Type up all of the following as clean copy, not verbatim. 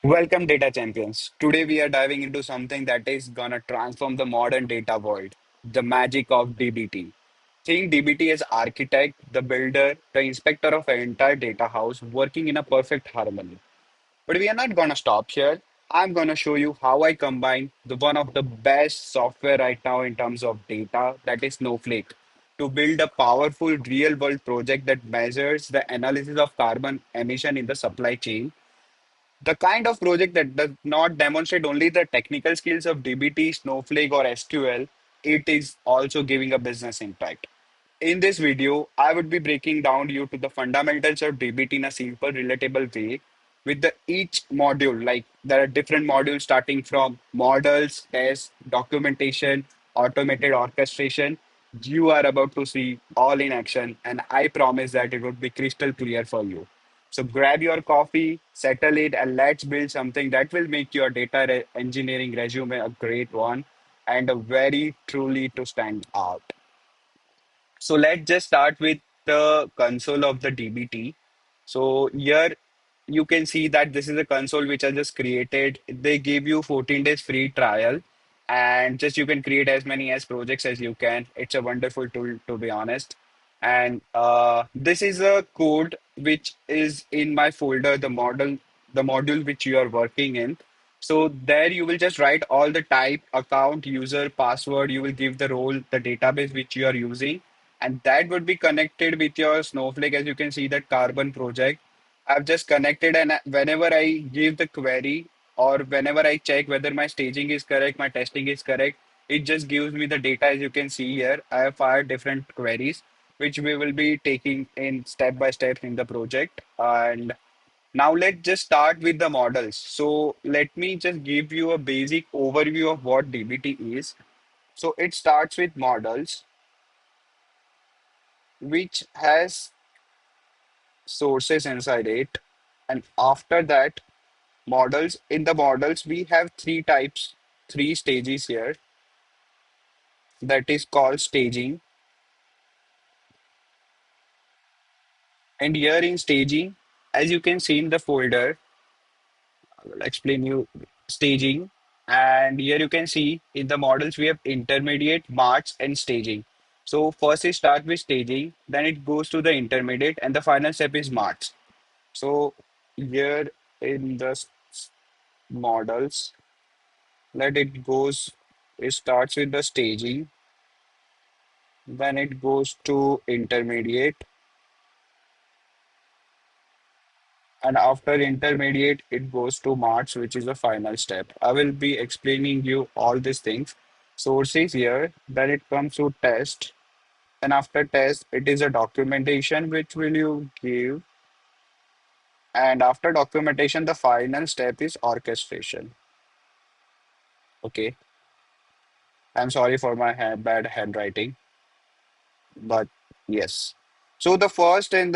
Welcome, data champions. Today we are diving into something that is gonna transform the modern data world, the magic of DBT. Think DBT as architect, the builder, the inspector of an entire data house working in a perfect harmony. But we are not gonna stop here. I'm gonna show you how I combine the one of the best software right now in terms of data, that is Snowflake, to build a powerful real-world project that measures the analysis of carbon emission in the supply chain, the kind of project that does not demonstrate only the technical skills of DBT, Snowflake, or SQL, it is also giving a business impact. In this video, I would be breaking down you to the fundamentals of DBT in a simple, relatable way with the each module. Like there are different modules starting from models, tests, documentation, automated orchestration. You are about to see all in action, and I promise that it would be crystal clear for you. So grab your coffee, settle it, and let's build something that will make your engineering resume a great one and a very truly to stand out. So let's just start with the console of the DBT. So here you can see that this is a console which I just created. They give you 14 days free trial and just you can create as many as projects as you can. It's a wonderful tool to be honest. And this is a code which is in my folder, the module which you are working in. So there you will just write all the type, account, user, password. You will give the role, the database which you are using, and that would be connected with your Snowflake. As you can see, that carbon project. I've just connected, and whenever I give the query or whenever I check whether my staging is correct, my testing is correct, it just gives me the data. As you can see here, I have five different queries which we will be taking in step by step in the project. And now let's just start with the models. So let me just give you a basic overview of what DBT is. So it starts with models, which has sources inside it. And after that, models. In the models, we have three types, three stages here. That is called staging. And here in staging, as you can see in the folder, I will explain you staging. And here you can see in the models, we have intermediate, march, and staging. So first it starts with staging, then it goes to the intermediate, and the final step is march. So here in the models, let it goes, it starts with the staging, then it goes to intermediate, and after intermediate, it goes to March, which is the final step. I will be explaining you all these things. Sources here, then it comes to test, and after test, it is a documentation which will you give, and after documentation, the final step is orchestration. Okay, I'm sorry for my bad handwriting, but yes. So the first and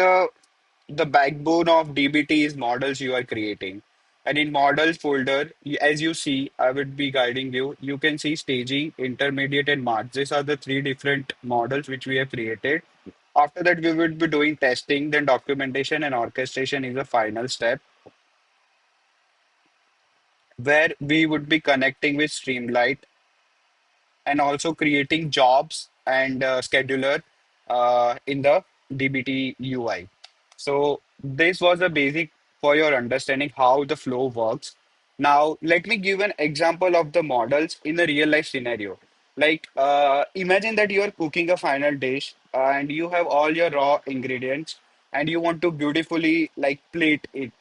the backbone of DBT is models you are creating. And in models folder, as you see, I would be guiding you. You can see staging, intermediate, and march. These are the three different models which we have created. After that, we would be doing testing, then documentation and orchestration is the final step, where we would be connecting with Streamlight and also creating jobs and scheduler in the DBT UI. So this was a basic for your understanding how the flow works. Now let me give an example of the models in a real life scenario. Like imagine that you are cooking a final dish and you have all your raw ingredients and you want to beautifully like plate it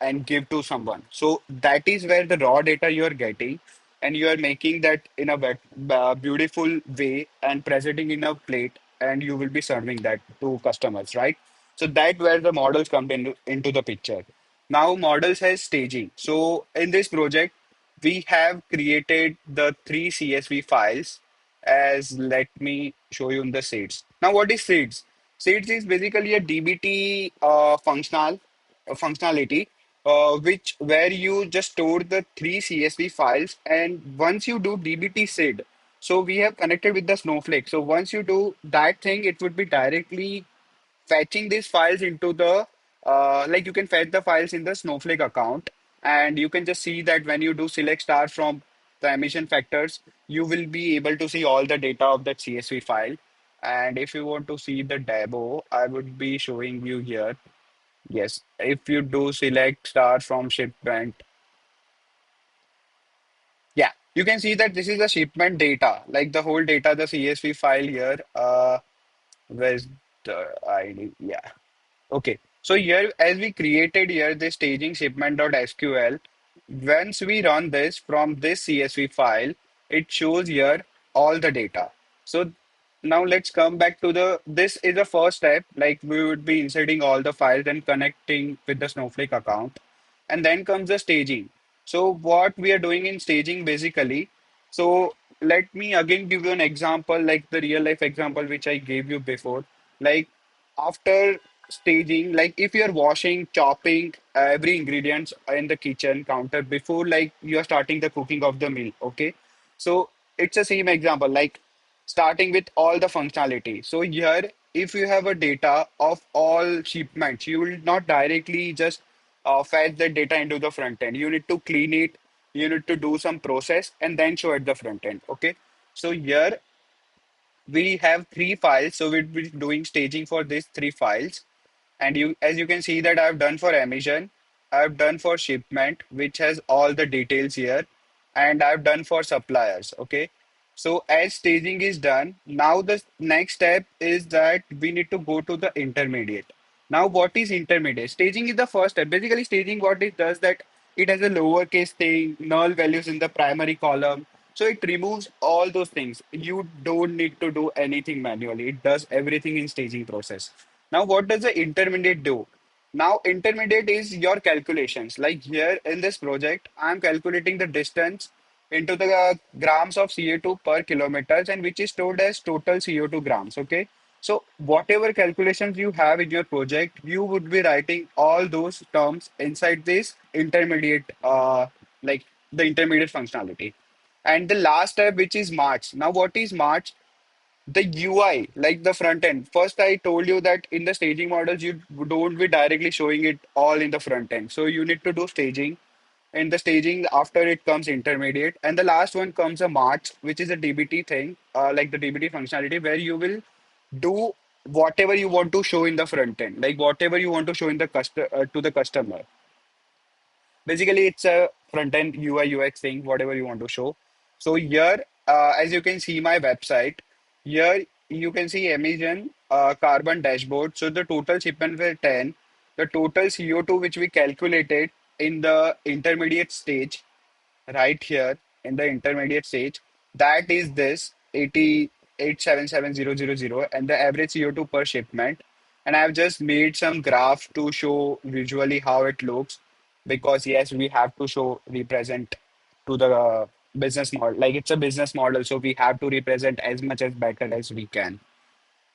and give to someone. So that is where the raw data you are getting and you are making that in a beautiful way and presenting in a plate and you will be serving that to customers, right? So that where the models come into the picture. Now models has staging. So in this project we have created the three CSV files. As let me show you in the seeds. Now what is seeds? Seeds is basically a DBT functionality, which where you just store the three CSV files, and once you do dbt seed, so we have connected with the Snowflake. So once you do that thing, it would be directly fetching these files into the like you can fetch the files in the Snowflake account, And you can just see that when you do select star from the emission factors, you will be able to see all the data of that CSV file. And if you want to see the demo, I would be showing you here. Yes, if you do select star from shipment, yeah, you can see that this is the shipment data, like the whole data, the CSV file here. Where's the ID? Yeah. Okay, so here as we created here this staging shipment.sql, once we run this from this CSV file, it shows here all the data. So now let's come back to this is the first step, like we would be inserting all the files and connecting with the Snowflake account. And then comes the staging. So what we are doing in staging basically, so let me again give you an example, like the real life example which I gave you before. Like after staging, like if you're washing, chopping every ingredients in the kitchen counter before like you're starting the cooking of the meal, okay? So it's the same example, like starting with all the functionality. So here, if you have a data of all shipments, you will not directly just fetch the data into the front end. You need to clean it, you need to do some process and then show at the front end, okay? So here we have three files, so we'll be doing staging for these three files. And you, as you can see that I've done for emission, I've done for shipment, which has all the details here, and I've done for suppliers. Okay. So as staging is done, now the next step is that we need to go to the intermediate. Now, what is intermediate? Staging is the first step. Basically, staging what it does that it has a lowercase thing, null values in the primary column. So it removes all those things. You don't need to do anything manually. It does everything in staging process. Now, what does the intermediate do? Now, intermediate is your calculations. Like here in this project, I'm calculating the distance into the grams of CO2 per kilometers and which is stored as total CO2 grams. Okay. So whatever calculations you have in your project, you would be writing all those terms inside this intermediate, like the intermediate functionality. And the last step, which is March. Now, what is March? The UI, like the front end. First, I told you that in the staging models, you don't be directly showing it all in the front end. So you need to do staging. In the staging, after it comes intermediate. And the last one comes a March, which is a DBT thing, like the DBT functionality, where you will do whatever you want to show in the front end, like whatever you want to show in the to the customer. Basically, it's a front end UI UX thing, whatever you want to show. So here, as you can see my website, here you can see emission carbon dashboard. So the total shipment were 10. The total CO2 which we calculated in the intermediate stage right here in the intermediate stage, that is this 88,770,000 and the average CO2 per shipment. And I've just made some graph to show visually how it looks because yes, we have to show represent to the business model. Like it's a business model, so we have to represent as much as better as we can.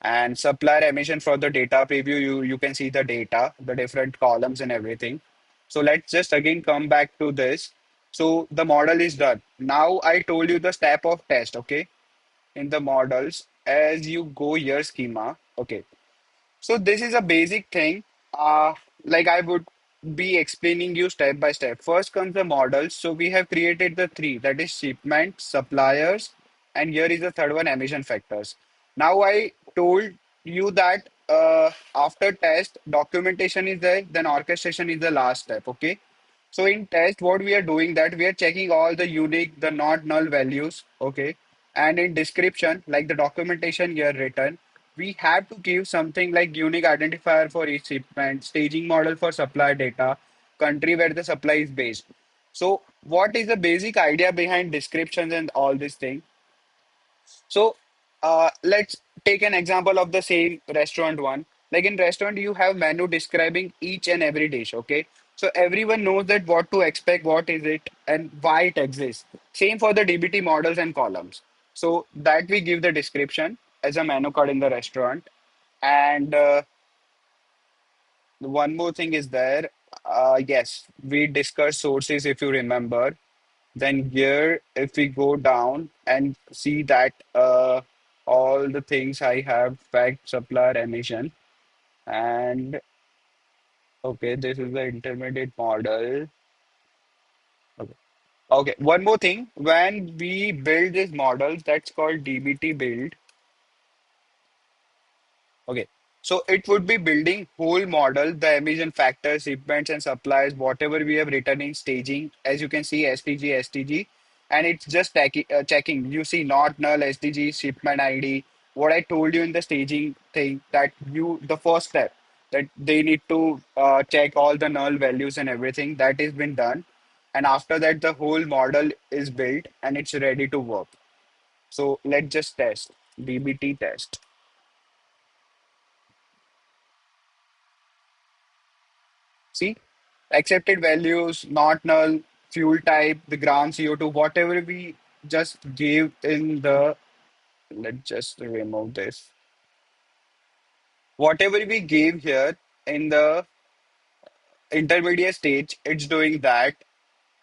And supplier emission for the data preview, you can see the data, the different columns and everything. So let's just again come back to this. So the model is done. Now I told you the step of test, okay? In the models, as you go here schema, okay. So this is a basic thing. Like I would be explaining you step by step. First comes the models. So we have created the three, that is shipment, suppliers, and here is the third one, emission factors. Now I told you that after test, documentation is there, then orchestration is the last step. Okay. So in test, what we are doing that we are checking all the unique, the not null values, okay? And in description, like the documentation here written, we have to give something like unique identifier for each shipment, staging model for supply data, country where the supply is based. So what is the basic idea behind descriptions and all this thing? So let's take an example of the same restaurant one. Like in restaurant, you have menu describing each and every dish. Okay, so everyone knows that what to expect, what is it, and why it exists. Same for the DBT models and columns. So that we give the description as a menu card in the restaurant. And one more thing is there. Yes, we discussed sources if you remember. Then here, if we go down and see that all the things I have, fact, supplier, emission, and okay, this is the intermediate model. Okay. Okay. One more thing. When we build these models, that's called DBT build. Okay. So it would be building whole model, the emission factors, shipments and supplies, whatever we have written in staging. As you can see, STG, STG, and it's just checking. You see not null, STG, shipment ID. What I told you in the staging thing that the first step that they need to check all the null values and everything that has been done. And after that, the whole model is built and it's ready to work. So let's just test DBT test. See, accepted values, not null, fuel type, the gram CO2, whatever we just gave in the, let's just remove this. Whatever we gave here in the intermediate stage, it's doing that.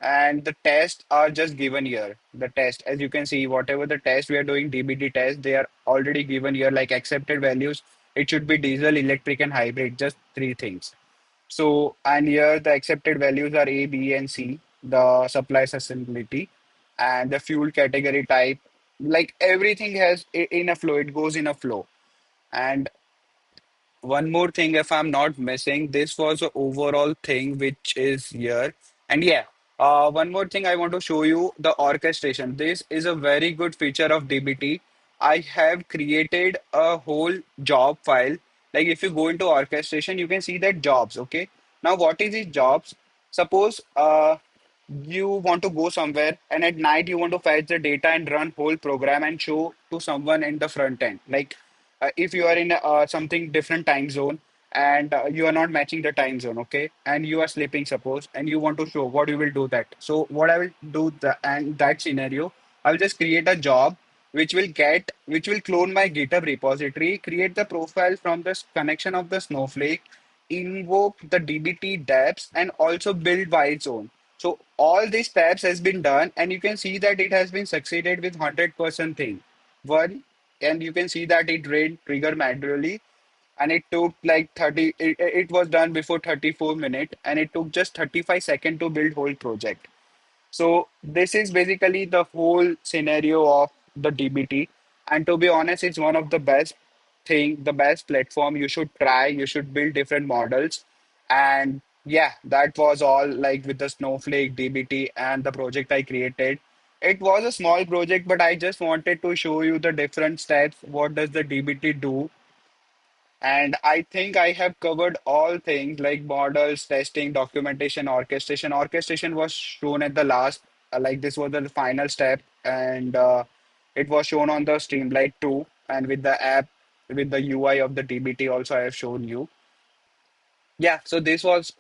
And the tests are just given here. The test, as you can see, whatever the test we are doing, DBT test, they are already given here, like accepted values. It should be diesel, electric, and hybrid, just three things. So, and here the accepted values are A, B, and C, the supply sustainability, and the fuel category type. Like everything has in a flow, it goes in a flow. And one more thing, if I'm not missing, this was the overall thing which is here. And yeah, one more thing I want to show you the orchestration. This is a very good feature of DBT. I have created a whole job file. Like if you go into orchestration, you can see that jobs. Okay. Now, what is these jobs? Suppose you want to go somewhere and at night you want to fetch the data and run whole program and show to someone in the front end. Like if you are in something different time zone and you are not matching the time zone, okay, and you are sleeping, suppose, and you want to show what you will do that. So what I will do and that scenario, I will just create a job which will clone my GitHub repository, create the profile from this connection of the Snowflake, invoke the DBT dApps, and also build by its own. So all these steps has been done, and you can see that it has been succeeded with 100% thing. One, and you can see that it ran trigger manually, and it took like 30. It was done before 34 minutes, and it took just 35 seconds to build whole project. So this is basically the whole scenario of the DBT. And to be honest, it's one of the best thing, the best platform you should try. You should build different models. And yeah, that was all like with the Snowflake DBT and the project I created. It was a small project, but I just wanted to show you the different steps. What does the DBT do? And I think I have covered all things like models, testing, documentation, orchestration. Orchestration was shown at the last, like this was the final step, and it was shown on the Streamlight 2. And with the app, with the UI of the DBT, also I have shown you. Yeah, so this was